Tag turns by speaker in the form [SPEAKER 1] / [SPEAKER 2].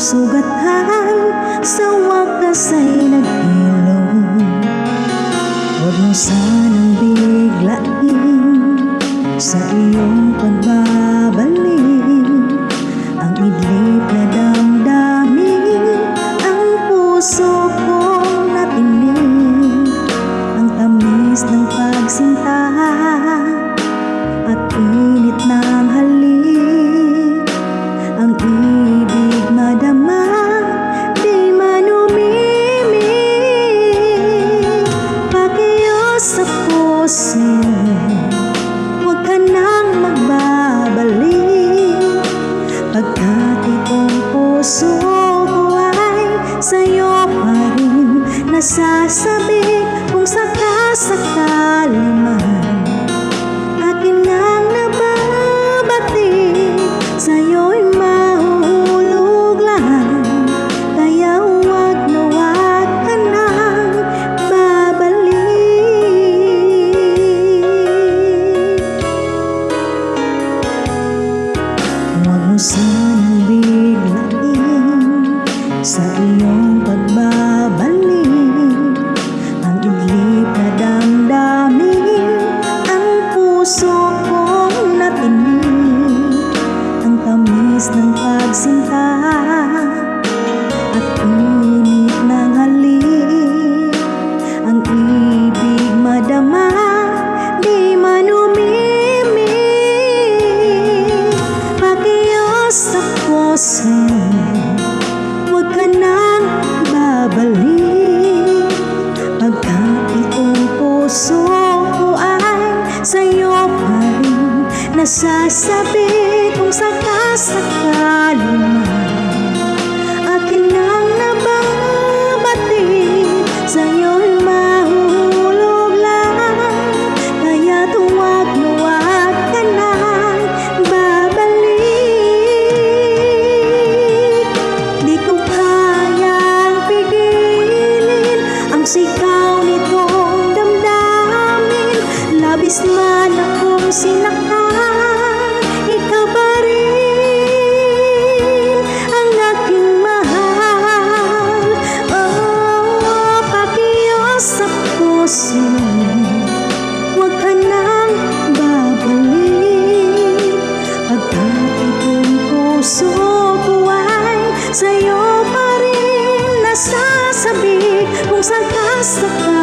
[SPEAKER 1] sugatan sa wakas ay naghilom. Huwag mo sanang biglain sa iyong pagbabalik ang idlip na damdamin, ang puso kong natinig, ang tamis ng pagsinta at init ng halik, ang ibig madama, di man umimik. Pakiyos sa puso, huwag ka nang magbabalik, pagkat itong puso ko ay sa'yo pa rin nasasabik. Kung sakasakali man akin ang nababatik, sa'yo'y mahulog lang, kaya huwag na huwag ka nang babalik. Huwag mo sanang biglain sa iyong pagbabalik ang idlip na damdamin, ang puso kong natinig, ang tamis ng pagsinta at init ng halik, ang ibig madama, di man umimik. Pakiyos sa puso, huwag ka nang babalik, pagkat itong puso ko ay sa'yo pa rin nasasabi. Kung sakasakali man akin ang nababatik, sa'yo'y mahulog lang, kaya't huwag na huwag ka nang babalik. Di ko kayang pigilin ang sigaw nitong damdamin, labis man akong sinaktan, ikaw pa rin ang aking mahal. Oh, pakiyos sa puso, huwag ka nang babalik, pagkat itong puso ko ay sa'yo pa rin nasasabik. Kung sakasakali